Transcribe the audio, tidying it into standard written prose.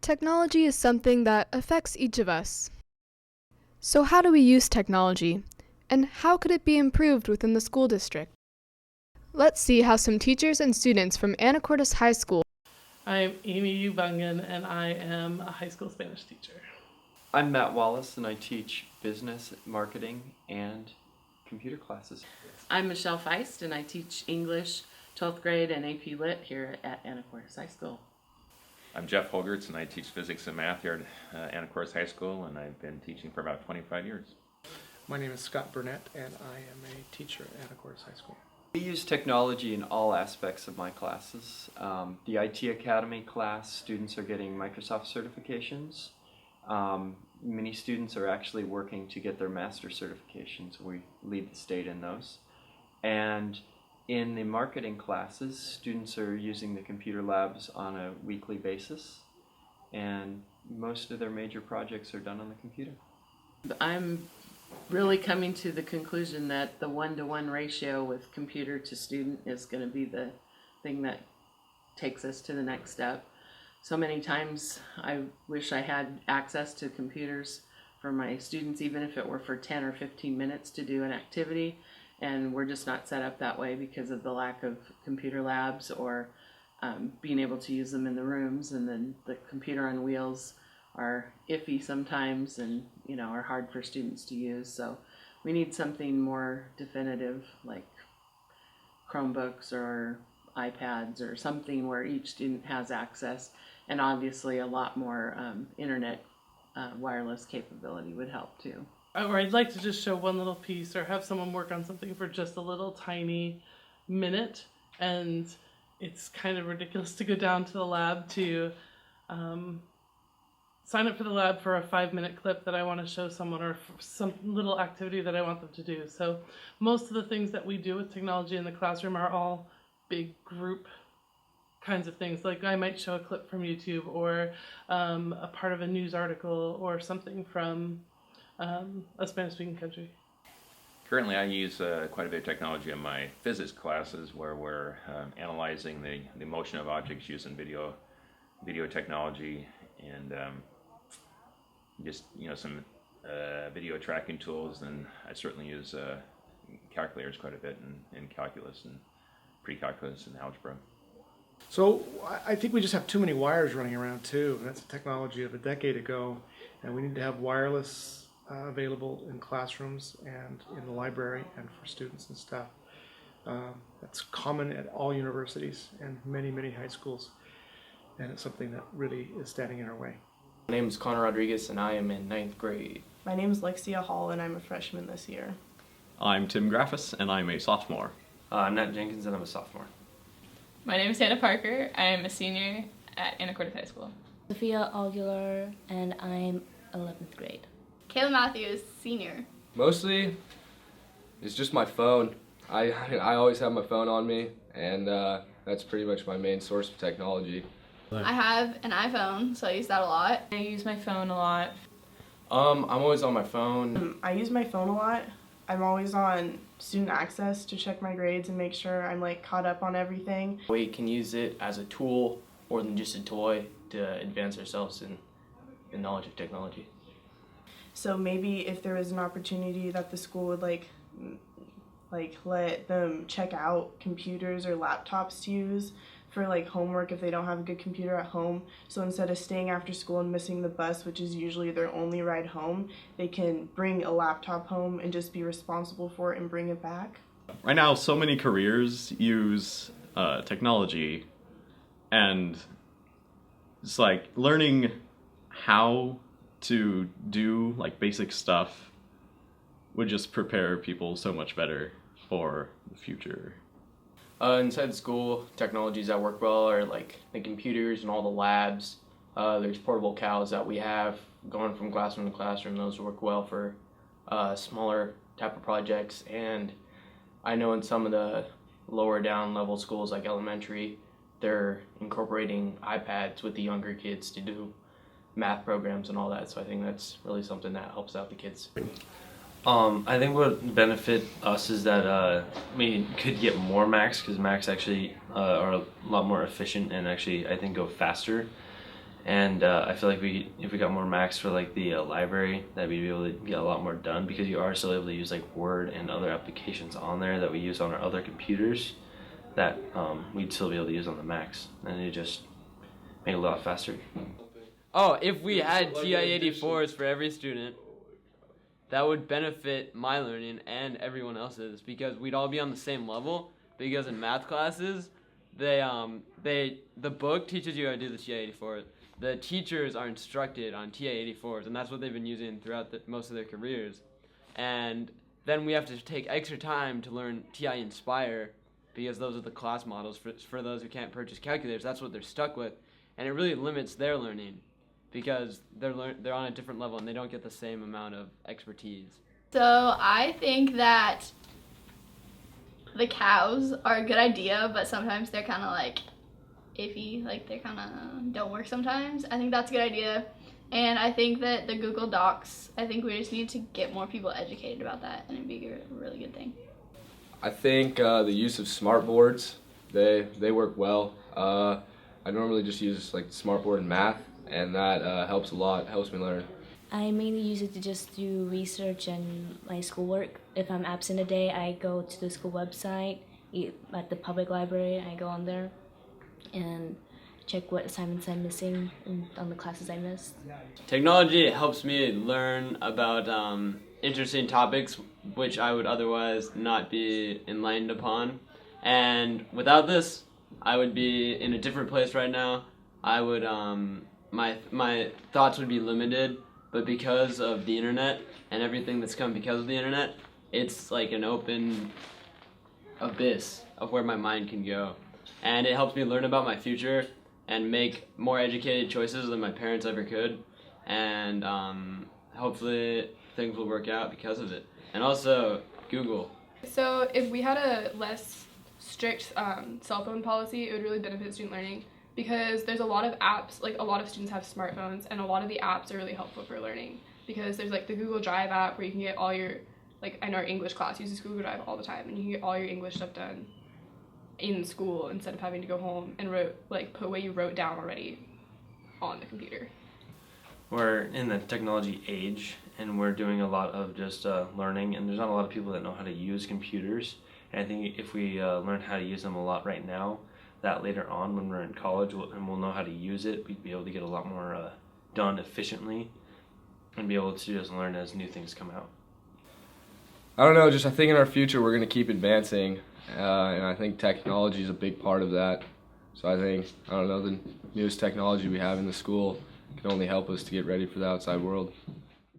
Technology is something that affects each of us. So how do we use technology? And how could it be improved within the school district? Let's see how some teachers and students from Anacortes High School. I'm Amy Ubungan, and I am a high school Spanish teacher. I'm Matt Wallace, and I teach business, marketing, and computer classes. I'm Michelle Feist, and I teach English, 12th grade, and AP Lit here at Anacortes High School. I'm Jeff Holgertz, and I teach physics and math here at Anacortes High School, and I've been teaching for about 25 years. My name is Scott Burnett, and I am a teacher at Anacortes High School. We use technology in all aspects of my classes. The IT Academy class, students are getting Microsoft certifications. Many students are actually working to get their master certifications. We lead the state in those. And in the marketing classes, students are using the computer labs on a weekly basis, and most of their major projects are done on the computer. I'm really coming to the conclusion that the 1-to-1 ratio with computer to student is going to be the thing that takes us to the next step. So many times I wish I had access to computers for my students, even if it were for 10 or 15 minutes to do an activity. And we're just not set up that way because of the lack of computer labs or being able to use them in the rooms. And then the computer on wheels are iffy sometimes and are hard for students to use. So we need something more definitive like Chromebooks or iPads or something where each student has access, and obviously a lot more internet wireless capability would help too. Or I'd like to just show one little piece or have someone work on something for just a little tiny minute, and it's kind of ridiculous to go down to the lab to sign up for the lab for a 5-minute clip that I want to show someone or some little activity that I want them to do. So most of the things that we do with technology in the classroom are all big group kinds of things. Like I might show a clip from YouTube or a part of a news article or something from a Spanish-speaking country. Currently, I use quite a bit of technology in my physics classes where we're analyzing the motion of objects using video technology and just some video tracking tools. And I certainly use calculators quite a bit in calculus and pre-calculus and algebra. So I think we just have too many wires running around too. That's a technology of a decade ago, and we need to have wireless available in classrooms and in the library and for students and staff. That's common at all universities and many high schools, and it's something that really is standing in our way. My name is Connor Rodriguez, and I am in 9th grade. My name is Lexia Hall, and I'm a freshman this year. I'm Tim Graffis, and I'm a sophomore. I'm Nat Jenkins, and I'm a sophomore. My name is Hannah Parker. I am a senior at Anacortes High School. Sophia Aguilar, and I'm 11th grade. Kayla Matthews, senior. Mostly, it's just my phone. I always have my phone on me, and that's pretty much my main source of technology. I have an iPhone, so I use that a lot. I use my phone a lot. I'm always on my phone. I use my phone a lot. I'm always on student access to check my grades and make sure I'm caught up on everything. We can use it as a tool more than just a toy to advance ourselves in the knowledge of technology. So maybe if there was an opportunity that the school would let them check out computers or laptops to use for homework if they don't have a good computer at home. So instead of staying after school and missing the bus, which is usually their only ride home, they can bring a laptop home and just be responsible for it and bring it back. Right now, so many careers use technology, and it's like learning how to do basic stuff would just prepare people so much better for the future. Inside the school, technologies that work well are the computers and all the labs. There's portable cows that we have going from classroom to classroom. Those work well for smaller type of projects. And I know in some of the lower down level schools like elementary, they're incorporating iPads with the younger kids to do math programs and all that. So I think that's really something that helps out the kids. I think what would benefit us is that we could get more Macs, because Macs actually are a lot more efficient and actually I think go faster. And I feel like if we got more Macs for like the library, that we'd be able to get a lot more done, because you are still able to use like Word and other applications on there that we use on our other computers that we'd still be able to use on the Macs, and it just make it a lot faster. Oh, if we had TI-84s for every student, that would benefit my learning and everyone else's, because we'd all be on the same level. Because in math classes, the book teaches you how to do the TI-84s. The teachers are instructed on TI-84s, and that's what they've been using throughout most of their careers. And then we have to take extra time to learn TI Inspire, because those are the class models for those who can't purchase calculators. That's what they're stuck with, and it really limits their learning, because they're on a different level and they don't get the same amount of expertise. So I think that the cows are a good idea, but sometimes they're kind of like iffy, like they kind of don't work sometimes. I think that's a good idea. And I think that the Google Docs, I think we just need to get more people educated about that, and it'd be a really good thing. I think the use of smart boards, they work well. I normally just use like smartboard in math, and that helps a lot, helps me learn. I mainly use it to just do research and my schoolwork. If I'm absent a day, I go to the school website, at the public library, I go on there and check what assignments I'm missing on the classes I missed. Technology helps me learn about interesting topics which I would otherwise not be enlightened upon. And without this, I would be in a different place right now. I would, my thoughts would be limited, but because of the internet and everything that's come because of the internet, it's like an open abyss of where my mind can go. And it helps me learn about my future and make more educated choices than my parents ever could. And hopefully things will work out because of it. And also, Google. So if we had a less strict cell phone policy, it would really benefit student learning, because there's a lot of apps, like a lot of students have smartphones, and a lot of the apps are really helpful for learning, because there's like the Google Drive app where you can get all your, like in our English class uses Google Drive all the time, and you can get all your English stuff done in school instead of having to go home and put what you wrote down already on the computer. We're in the technology age, and we're doing a lot of just learning, and there's not a lot of people that know how to use computers. And I think if we learn how to use them a lot right now, that later on when we're in college and we'll know how to use it, we'd be able to get a lot more done efficiently and be able to just learn as new things come out. I don't know, just I think in our future we're going to keep advancing, and I think technology is a big part of that. So I think, I don't know, the newest technology we have in the school can only help us to get ready for the outside world.